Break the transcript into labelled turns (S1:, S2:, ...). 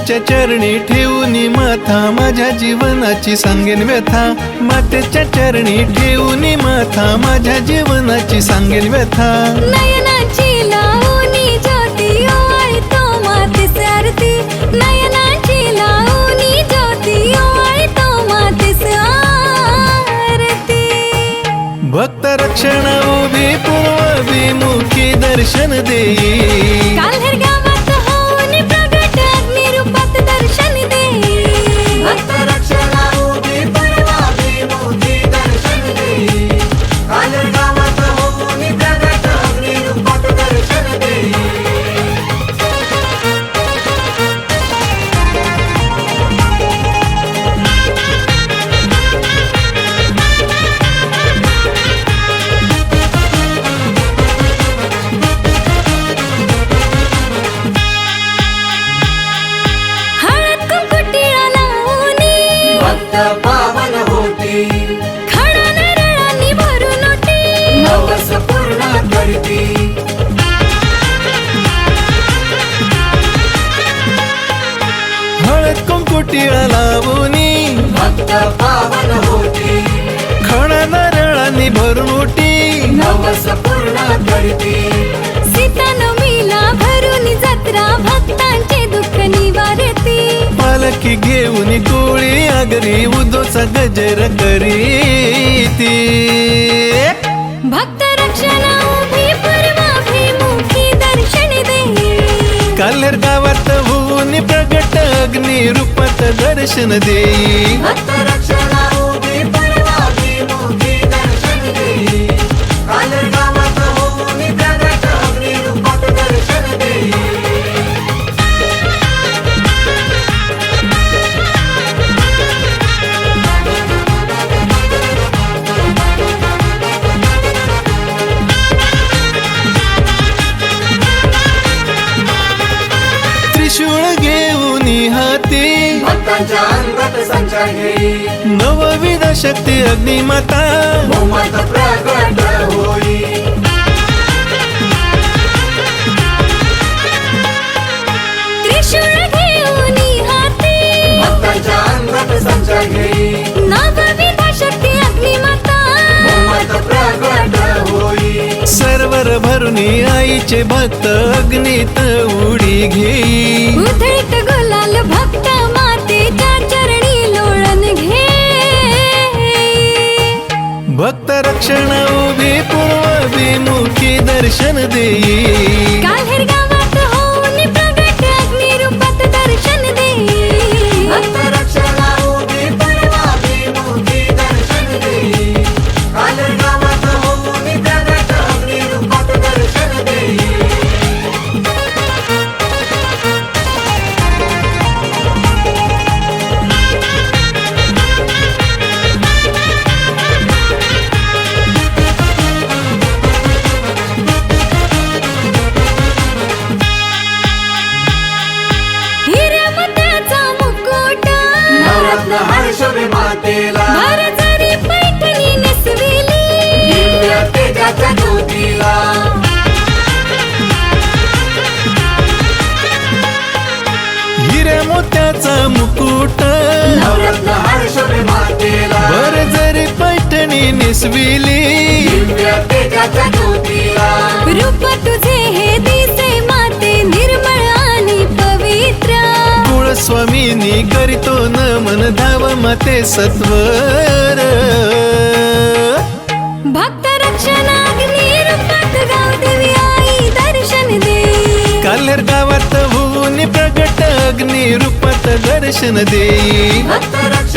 S1: मातेच्या चरणी ठेवून माथा माझ्या जीवनाची सांगेन व्यथा मातेच्या चरणी ठेवून माथा माझ्या जीवनाची सांगेन व्यथा
S2: नयनाची लावणी ज्योती ओवाळतो मातेस आरती नयनाची लावणी ज्योती ओवाळतो मातेस आरती
S1: भक्त रक्षण उभी पूर्वाभिमुखी दर्शन देई
S2: काल्हेर गावात होऊन प्रगट अग्निरूपात दर्शन देई
S3: भक्त रक्षणा उभी पूर्वाभिमुखी दर्शन देई काल्हेर गावात होऊन प्रगट अग्निरूपात दर्शन देई भक्त पावन होती
S2: खडा नारळांनी भरून ओटी
S3: नवस पूर्ण करती
S1: हळद कुंकू टिळा लावूनी
S3: भक्त पावन होती
S1: खडा नारळांनी भरून ओटी
S3: नवस पूर्ण करती
S2: सीतानवमीला भरून जत्रा भक्तांचे दुःख निवारती
S1: पालखी घेऊन कोळी आगरी उदोचा गजर करीती
S2: भक्त रक्षणा उभी पूर्वाभिमुखी दर्शन देई
S1: काल्हेर गावात होऊन प्रगट अग्नि रूपात दर्शन देई
S3: भक्त रक्षणा उभी पूर्वाभिमुखी दर्शन देई काल्हेर गावात होऊन प्रगट अग्निरूपात दर्शन देई
S1: त्रिशूळ घेऊन हाती
S3: भक्तांच्या अंगात संचार घेई
S1: नवविध शक्ती अग्निमाता
S3: मोमत प्रगट होई
S2: त्रिशूळ घेऊन हाती
S3: भक्तांच्या अंगात संचार घेई
S2: नवविध शक्ती अग्निमाता
S3: मोमत प्रगट होई
S1: सर्वर भरुनी आईचे भक्त अग्नीत उडी घेई
S2: उधळीत गुलाल भक्त मातेच्या चरणी लोळण घे
S1: भक्त रक्षण उभी पूर्वाभिमुखी दर्शन देई
S2: काल्हेर गावात होऊन प्रगट अग्निरूपात दर्शन देई
S3: भक्त रक्षणा उभी पूर्वाभिमुखी दर्शन देई काल्हेर गावात होऊन प्रगट अग्निरूपात दर्शन देई
S2: हिरमत्याचा मुकुट
S3: नवरत्न हर्षवे मातेला
S2: भर जरी पैठणी नेसविली
S3: दिव्य तेजाच्या ज्योतीला
S1: हिऱ्या मोत्याचा मुकुट
S3: नवरत्न हर्षवे मातेला
S1: बर जरी पैठणी नेसविली
S3: दिव्य तेजाच्या ज्योतीला
S2: रूप तुझे हे दिसे माते निर्मळ आणि पवित्र
S1: कुळस्वामिनी करीतो नमन धाव माते सत्वर
S2: भक्त रक्षणाग्नी रूपात गावदेवी आई दर्शन देई
S1: काल्हेर गावात होऊन प्रगट अग्नि रूपात दर्शन देई
S3: भक्त रक्षणा